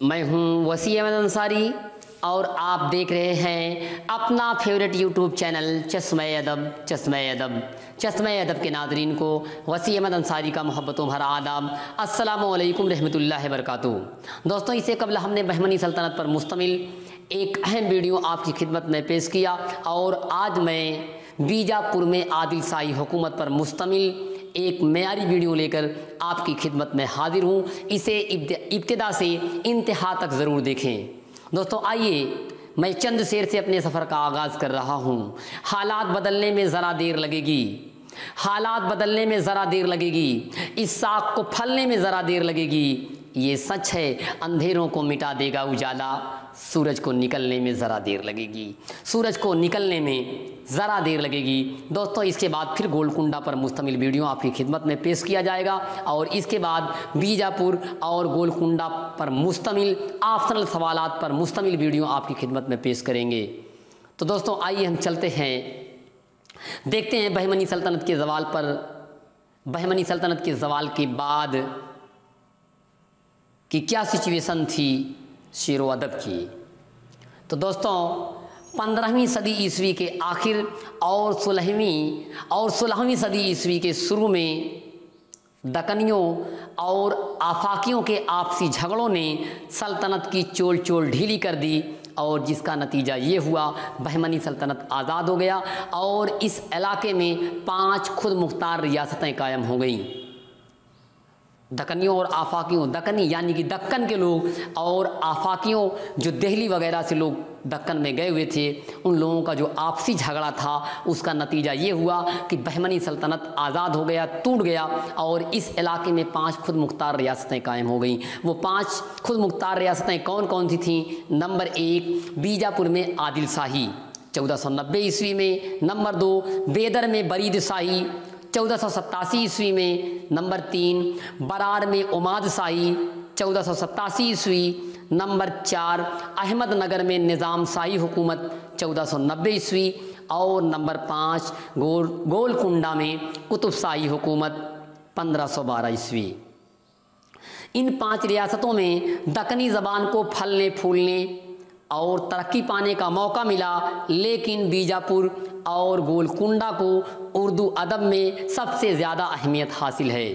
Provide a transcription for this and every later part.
मैं हूं वसी अहमद अंसारी और आप देख रहे हैं अपना फेवरेट यूट्यूब चैनल चश्मे-ए-अदब। चश्मे-ए-अदब के नादरीन को वसी अहमद अंसारी का मोहब्बतों भरा आदाब। अस्सलामु अलैकुम रहमतुल्लाहि वबरकातुहू। दोस्तों, इससे कबल हमने बहमनी सल्तनत पर मुश्तमिल एक अहम वीडियो आपकी खिदमत में पेश किया और आज मैं बीजापुर में आदिल शाही हुकूमत पर मुश्तमिल एक मेयारी वीडियो लेकर आपकी खिदमत में हाजिर हूँ। इसे इब्तिदा से इंतहा तक ज़रूर देखें। दोस्तों, आइए मैं चंद शेर से अपने सफ़र का आगाज़ कर रहा हूँ। हालात बदलने में ज़रा देर लगेगी, हालात बदलने में ज़रा देर लगेगी, इस साख को फलने में ज़रा देर लगेगी। ये सच है, अंधेरों को मिटा देगा उजाला, सूरज को निकलने में ज़रा देर लगेगी, सूरज को निकलने में ज़रा देर लगेगी। दोस्तों, इसके बाद फिर गोलकुंडा पर मुश्तमिल वीडियो आपकी खिदमत में पेश किया जाएगा और इसके बाद बीजापुर और गोलकुंडा पर मुश्तमिल ऑप्शनल सवालात पर मुश्तमिल वीडियो आपकी खिदमत में पेश करेंगे। तो दोस्तों, आइए हम चलते हैं, देखते हैं बहमनी सल्तनत के ज़वाल पर, बहमनी सल्तनत के ज़वाल के बाद कि क्या सिचुएशन थी शेर व अदब की। तो दोस्तों, 15वीं सदी ईस्वी के आखिर और 16वीं सदी ईस्वी के शुरू में दक्कनियों और आफाकियों के आपसी झगड़ों ने सल्तनत की चोल ढीली कर दी और जिसका नतीजा ये हुआ बहमनी सल्तनत आज़ाद हो गया और इस इलाके में 5 खुद मुख्तार रियासतें कायम हो गईं। दक्कनियों और आफाकियों, दक्कनी यानी कि दक्कन के लोग और आफाकियों जो दिल्ली वगैरह से लोग दक्कन में गए हुए थे, उन लोगों का जो आपसी झगड़ा था उसका नतीजा ये हुआ कि बहमनी सल्तनत आज़ाद हो गया, टूट गया और इस इलाके में 5 खुद मुख्तार रियासतें कायम हो गईं। वो 5 खुद मुख्तार रियासतें कौन कौन सी थीं? नंबर 1 बीजापुर में आदिल शाही 1490 ईस्वी में, नंबर 2 बेदर में बरीद शाही 1487 ईस्वी में, नंबर 3 बरार में उमाद शाही 1487 ईस्वी, नंबर 4 अहमदनगर में निज़ाम शाही हुकूमत 1490 ईस्वी और नंबर 5 गोलकुंडा में कुतुब शाही हुकूमत 1512 ईस्वी। इन 5 रियासतों में दक्कनी ज़बान को फलने फूलने और तरक्की पाने का मौका मिला, लेकिन बीजापुर और गोलकुंडा को उर्दू अदब में सबसे ज़्यादा अहमियत हासिल है।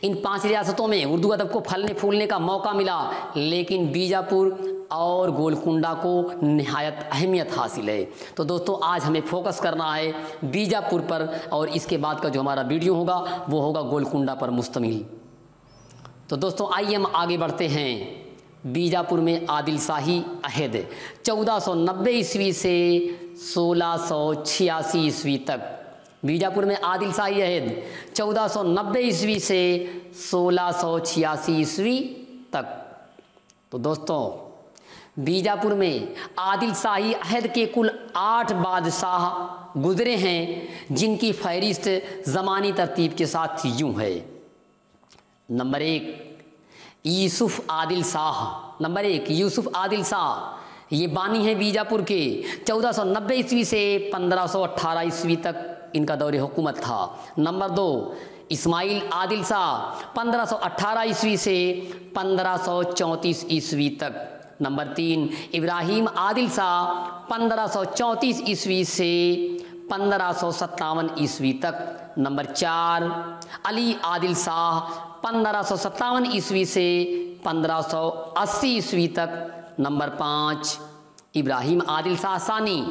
इन 5 रियासतों में उर्दू अदब को फलने फूलने का मौका मिला, लेकिन बीजापुर और गोलकुंडा को निहायत अहमियत हासिल है। तो दोस्तों, आज हमें फोकस करना है बीजापुर पर और इसके बाद का जो हमारा वीडियो होगा वो होगा गोलकुंडा पर मुश्तमिल। तो दोस्तों, आइए हम आगे बढ़ते हैं। बीजापुर में आदिल शाही अहद 1490 ईस्वी से 1686 ईस्वी तक। बीजापुर में आदिल शाही अहद 1490 ईस्वी से 1686 ईस्वी तक। तो दोस्तों, बीजापुर में आदिल शाही अहद के कुल 8 बादशाह गुजरे हैं, जिनकी फहरिस्त ज़मानी तरतीब के साथ यूँ है। नंबर 1 यूसुफ आदिल शाह। नंबर 1 यूसुफ आदिल शाह, ये बानी है बीजापुर के। 1490 ईस्वी से 1518 ईस्वी तक इनका दौर हुकूमत था। नंबर 2 इस्माइल आदिल शाह 1518 ईस्वी से 1534 ईस्वी तक। नंबर 3 इब्राहिम आदिल शाह 1534 ईस्वी से 1557 ईस्वी तक। नंबर 4 अली आदिल शाह 1557 ईस्वी से 1580 ईस्वी तक। नंबर 5 इब्राहिम आदिल शाह सानी।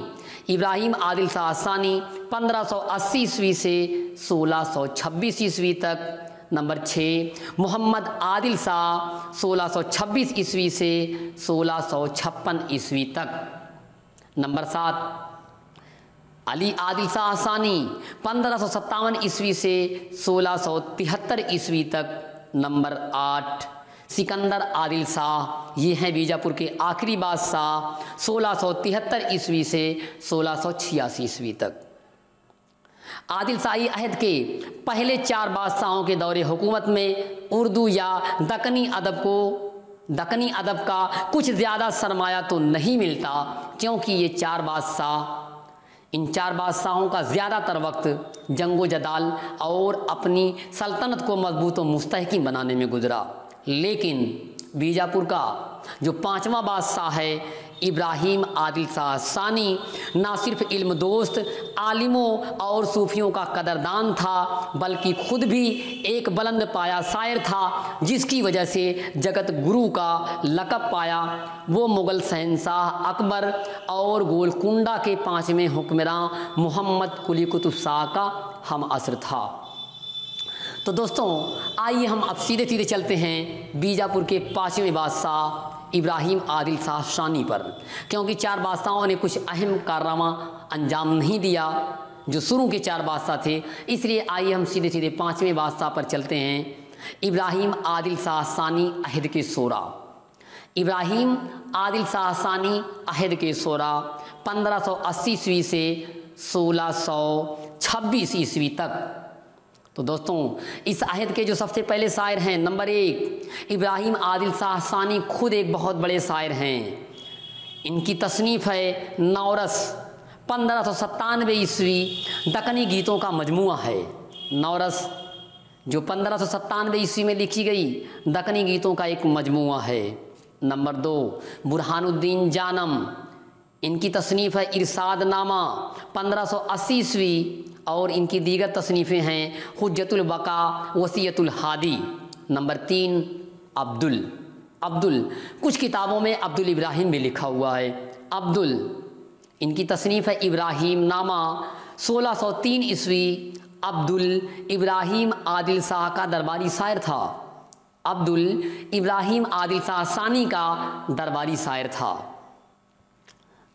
इब्राहिम आदिल शाह सानी 1580 ईस्वी से 1626 ईस्वी तक। नंबर 6 मोहम्मद आदिल शाह 1626 ईस्वी से 1656 ईस्वी तक। नंबर 7 अली आदिल शाह सानी 1557 ईस्वी से 1673 ईस्वी तक। नंबर 8 सिकंदर आदिल शाह, ये हैं बीजापुर के आखिरी बादशाह 1673 ईस्वी से 1686 ईस्वी तक। आदिल शाही अहद के पहले 4 बादशाहों के दौरे हुकूमत में उर्दू या दक्कनी अदब का कुछ ज़्यादा सरमाया तो नहीं मिलता, क्योंकि ये 4 बादशाह, इन 4 बादशाहों का ज़्यादातर वक्त जंगो जदाल और अपनी सल्तनत को मजबूत और मुस्तहकम बनाने में गुजरा। लेकिन बीजापुर का जो 5वां बादशाह है इब्राहिम आदिल शाह सानी ना सिर्फ इल्म दोस्त, आलिमों और सूफियों का कदरदान था, बल्कि खुद भी एक बुलंद पाया शायर था, जिसकी वजह से जगत गुरु का लक़ब पाया। वो मुग़ल शहंशाह अकबर और गोलकुंडा के 5वें हुक्मरान मोहम्मद कुली कुतुब शाह का हम असर था। तो दोस्तों आइए हम अब सीधे सीधे चलते हैं बीजापुर के 5वें बादशाह इब्राहिम आदिल शाह सानी पर, क्योंकि 4 बादशाहों ने कुछ अहम कारनामा अंजाम नहीं दिया जो शुरू के 4 बादशाह थे। इसलिए आइए हम सीधे सीधे 5वें बादशाह पर चलते हैं, इब्राहिम आदिल शाह सानी अहद के सोरा। इब्राहिम आदिल शाह सानी अहद के सोरा 1580 ईस्वी से 1626 ईस्वी तक। तो दोस्तों इस अहद के जो सबसे पहले शायर हैं, नंबर 1 इब्राहिम आदिल शाह सानी खुद एक बहुत बड़े शायर हैं। इनकी तसनीफ़ है नौरस 1597 ईस्वी दक्कनी गीतों का मजमुआ है। नौरस जो 1597 ईस्वी में लिखी गई दक्कनी गीतों का एक मजमुआ है। नंबर 2 बुरहानुद्दीन जानम, इनकी तसनीफ़ है इरशाद नामा 1580 ईस्वी, और इनकी दीगर तसनीफ़ें हैं हुज्जतुल बका, वसीयतुल हादी। नंबर 3 अब्दुल, कुछ किताबों में अब्दुल इब्राहिम भी लिखा हुआ है। अब्दुल, इनकी तसनीफ़ है इब्राहिम नामा 1603 ईस्वी। अब्दुल इब्राहिम आदिल शाह का दरबारी शायर था। अब्दुल इब्राहिम आदिल शाह सानी का दरबारी शायर था।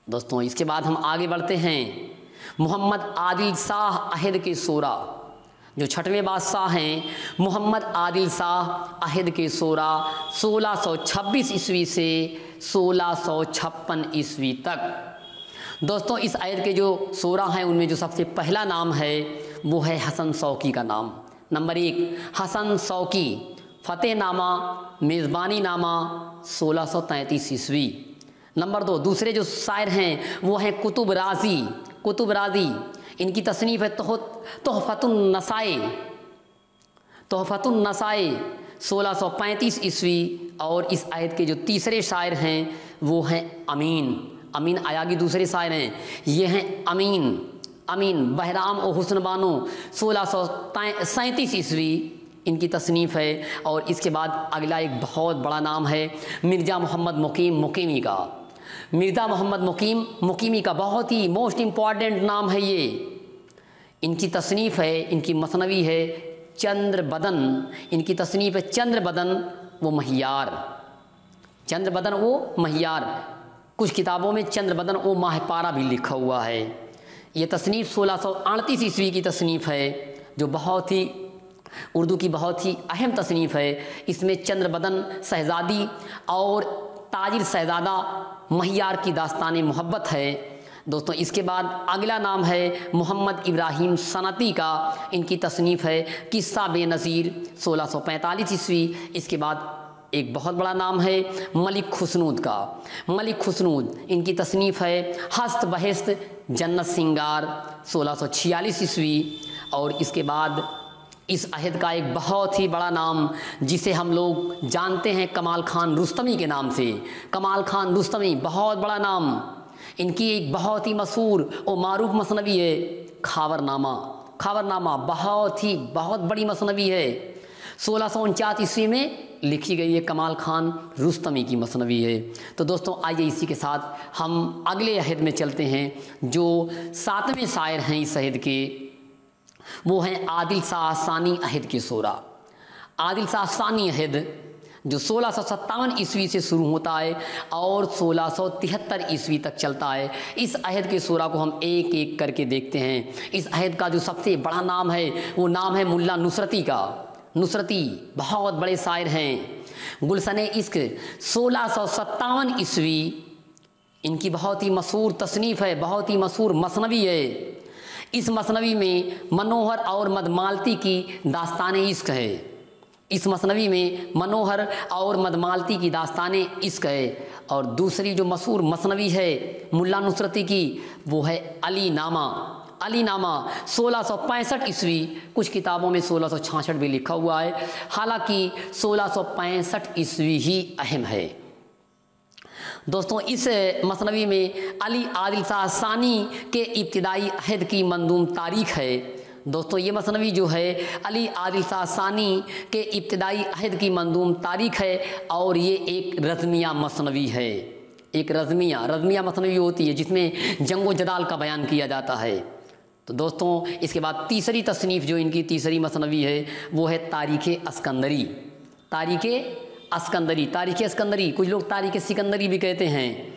दोस्तों इसके बाद हम आगे बढ़ते हैं, मोहम्मद आदिल शाह अहद के सोरा जो 6वें बादशाह हैं। मोहम्मद आदिल शाह अहद के सोरा 1626 ईस्वी से 1656 ईस्वी तक। दोस्तों इस अहद के जो सोरा हैं उनमें जो सबसे पहला नाम है वो है हसन शौकी का नाम। नंबर 1 हसन शौकी, फ़तेहनामा मेज़बानी नामा 1633 ईस्वी। नंबर 2 दूसरे जो शायर हैं वो हैं कुतुब राज़ी, इनकी तसनीफ़ है तोहफ़तुन नसाए 1635 ईस्वी। और इस आयत के जो तीसरे शायर हैं वो हैं अमीन आयागी दूसरे शायर हैं, ये हैं अमीन बहराम और हुस्न बानो 1637 ईस्वी इनकी तसनीफ़ है। और इसके बाद अगला एक बहुत बड़ा नाम है मिर्ज़ा मोहम्मद मुकीमी का। मिर्ज़ा मोहम्मद मुकीमी का बहुत ही मोस्ट इम्पॉर्टेंट नाम है ये। इनकी तसनीफ़ है, इनकी मसनवी है चंद्रबदन। इनकी तसनीफ़ है चंद्रबदन वो महियार, कुछ किताबों में चंद्रबदन वो माहपारा भी लिखा हुआ है। ये तसनीफ़ 1638 ईस्वी की तसनीफ़ है जो बहुत ही उर्दू की बहुत ही अहम तसनीफ़ है। इसमें चंद्रबदन शहज़ादी और ताजिर शहज़ादा महियार की दास्तान मोहब्बत है। दोस्तों इसके बाद अगला नाम है मोहम्मद इब्राहिम सनती का। इनकी तसनीफ़ है किस्सा बेनज़ीर 1645 ईस्वी। इसके बाद एक बहुत बड़ा नाम है मलिक खुसनूद, इनकी तसनीफ़ है हस्त बहस्त जन्नत सिंगार 1646 ईस्वी। और इसके बाद इस अहद का एक बहुत ही बड़ा नाम जिसे हम लोग जानते हैं कमाल खान रुस्तमी के नाम से। कमाल खान रुस्तमी बहुत बड़ा नाम। इनकी एक बहुत ही मशहूर और मारूफ मसनवी है खावरनामा बहुत बड़ी मसनवी है। 1649 ईस्वी में लिखी गई है कमाल खान रुस्तमी की मसनवी है। तो दोस्तों आइए इसी के साथ हम अगले अहद में चलते हैं जो 7वें शायर हैं इस अहद के, वो हैं आदिल शाह सानी अहद के सोरा। आदिल शाह सानी अहद जो 1657 ईस्वी से शुरू होता है और 1673 ईस्वी तक चलता है। इस अहद के सोरा को हम एक एक करके देखते हैं। इस अहद का जो सबसे बड़ा नाम है वो नाम है मुल्ला नुसरती का। नुसरती बहुत बड़े शायर हैं। गुलशने इश्क 1657 ईस्वी इनकी बहुत ही मशहूर तसनीफ़ है, बहुत ही मशहूर मसनवी है। इस मसनवी में मनोहर और मदमालती की दास्तान इश्क है। इस मसनवी में मनोहर और मदमालती की दास्तान इश्क है। और दूसरी जो मशहूर मसनवी है मुल्ला नुसरती की वो है अलीनामा 1665 ईस्वी, कुछ किताबों में 1666 भी लिखा हुआ है, हालांकि 1665 ईस्वी ही अहम है। दोस्तों इस मसनवी में अली आदिल शाह सानी के इब्तिदाई अहद की मंदूम तारीख है। दोस्तों ये मसनवी जो है अली आदिल शाह सानी के इब्तिदाई अहद की मंदूम तारीख है और ये एक रज़मिया मसनवी है। एक रज़मिया मसनवी होती है जिसमें जंगो जदाल का बयान किया जाता है। तो दोस्तों इसके बाद तीसरी तसनीफ़ जो इनकी तीसरी मसनवी है वो है तारीख़ अस्कंदरी। तारीख़ अस्कंदरी, कुछ लोग तारीख़ सिकंदरी भी कहते हैं।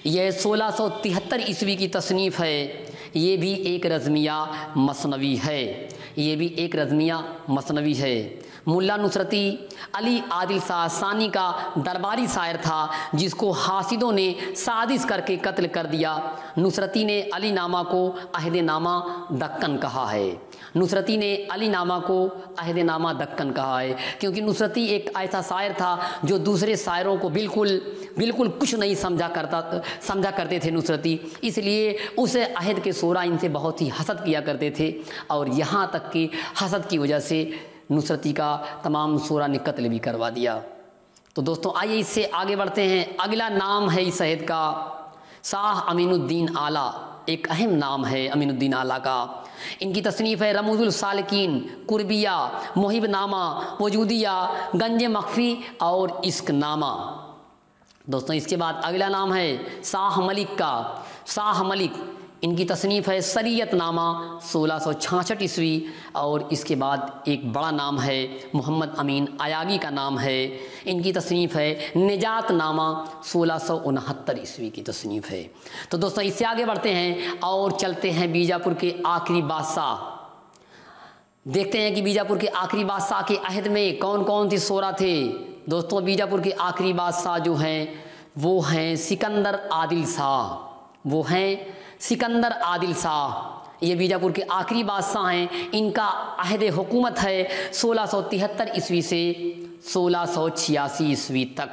यह 1673 ईस्वी की तसनीफ़ है। ये भी एक रज़मिया मसनवी है। मुल्ला नुसरती अली आदिल शाह सानी का दरबारी शायर था जिसको हासिदों ने साजिश करके कत्ल कर दिया। नुसरती ने अली नामा को अहद-ए-नामा दक्कन कहा है। क्योंकि नुसरती एक ऐसा शायर था जो दूसरे शायरों को बिल्कुल कुछ नहीं समझा करते थे नुसरती, इसलिए उस अहद के शोरा इनसे बहुत ही हसद किया करते थे और यहाँ तक कि हसद की वजह से नुसरती का तमाम शोरा ने कत्ल भी करवा दिया। तो दोस्तों आइए इससे आगे बढ़ते हैं। अगला नाम है इस अहद का शाह अमीनुद्दीन आला। एक अहम नाम है अमीनुद्दीन आला का। इनकी तसनीफ़ है रमूजुल सालिकीन, कुर्बिया, मुहिबनामा, वजूदिया, गंजे मख्फी और इश्कनामा। दोस्तों इसके बाद अगला नाम है शाह मलिक का। शाह मलिक इनकी तसनीफ़ है शरीयतनामा 1666 ईस्वी और इसके बाद एक बड़ा नाम है मोहम्मद अमीन आयागी का नाम है। इनकी तसनीफ़ है निजातनामा 1669 ईस्वी की तसनीफ़ है। तो दोस्तों इससे आगे बढ़ते हैं और चलते हैं बीजापुर के आखिरी बादशाह। देखते हैं कि बीजापुर के आखिरी बादशाह के अहद में कौन कौन सी शोरा थे। दोस्तों बीजापुर के आखिरी बादशाह जो हैं वो हैं सिकंदर आदिल शाह। ये बीजापुर के आखिरी बादशाह हैं। इनका अहद हुकूमत है 1673 ईस्वी से 1686 ईस्वी तक।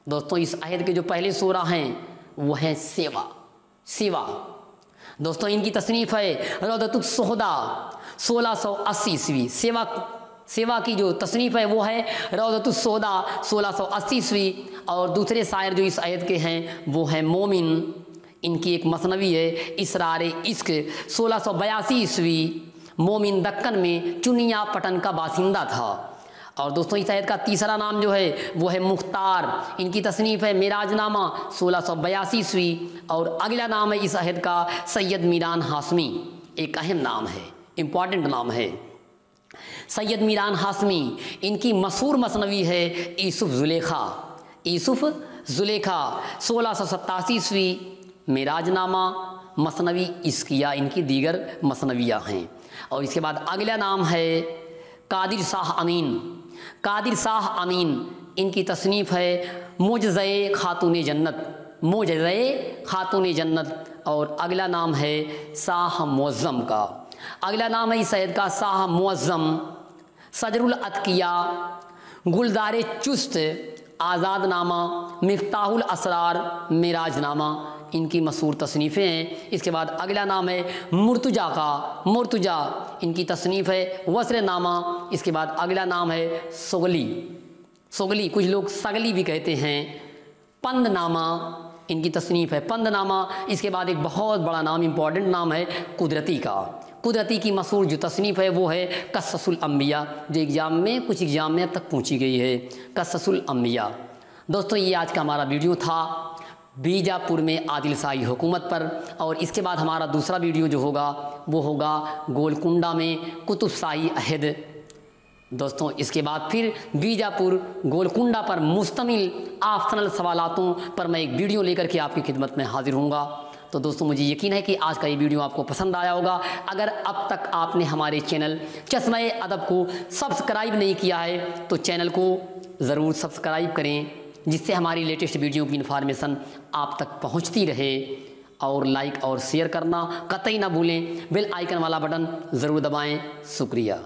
दोस्तों इस अहद के जो पहले शोरा हैं वो हैं सेवा। दोस्तों इनकी तसनीफ़ है रौदतुस सोहदा 1680 ईस्वी। सेवा की जो तसनीफ़ है वो है रौदतुस सोहदा 1680 ईस्वी। और दूसरे शायर जो इस अहद के हैं वो हैं मोमिन। इनकी एक मसनवी है इसरार इश्क 1682 ईस्वी। मोमिन दक्कन में चुनिया पटन का बासिंदा था। और दोस्तों इस अहद का तीसरा नाम जो है वो है मुख्तार। इनकी तसनीफ़ है मिराजनामा 1682 ईस्वी। और अगला नाम है इस अहद का सैयद मीरान हाशमी। एक अहम नाम है, इम्पॉर्टेंट नाम है सैयद मीरान हाशमी। इनकी मशहूर मसनवी है यूसुफ जुलेखा 1687 ईस्वी। मिराजनामा, मसनवी इस्किया इनकी दीगर मसनवियाँ हैं। और इसके बाद अगला नाम है कादिर शाह अमीन। इनकी तसनीफ़ है मुजज़े खातून जन्नत। और अगला नाम है शाह मुअज़्ज़म का। अगला नाम है इस सैयद का शाह मुअज़्ज़म। सजरुल अतकिया, गुलदारे चुस्त, आज़ादनामा, मिफ्ताहुल असरार, मिराजनामा इनकी मशहूर तसनीफ़ें हैं। इसके बाद अगला नाम है मुर्तजा। इनकी तसनीफ़ है वस्रनामा। इसके बाद अगला नाम है सोगली, कुछ लोग सगली भी कहते हैं। पंदनामा इनकी तसनीफ़ है पंदनामा। इसके बाद एक बहुत बड़ा नाम, इम्पॉर्टेंट नाम है कुदरती की मशहूर जो तसनीफ़ है वो है क़स्ससुल अंबिया, जो कुछ एग्ज़ाम में तक पहुँची गई है, क़स्ससुल अंबिया। दोस्तों ये आज का हमारा वीडियो था बीजापुर में आदिल शाही हुकूमत पर। और इसके बाद हमारा दूसरा वीडियो जो होगा वो होगा गोलकुंडा में कुतुब शाही अहद। दोस्तों इसके बाद फिर बीजापुर गोलकुंडा पर मुश्तमिल ऑप्शनल सवालातों पर मैं एक वीडियो लेकर के आपकी खिदमत में हाजिर होऊंगा। तो दोस्तों मुझे यकीन है कि आज का ये वीडियो आपको पसंद आया होगा। अगर अब तक आपने हमारे चैनल चश्मे अदब को सब्सक्राइब नहीं किया है तो चैनल को ज़रूर सब्सक्राइब करें, जिससे हमारी लेटेस्ट वीडियो की इन्फॉर्मेशन आप तक पहुंचती रहे। और लाइक और शेयर करना कतई ना भूलें। बेल आइकन वाला बटन ज़रूर दबाएं। शुक्रिया।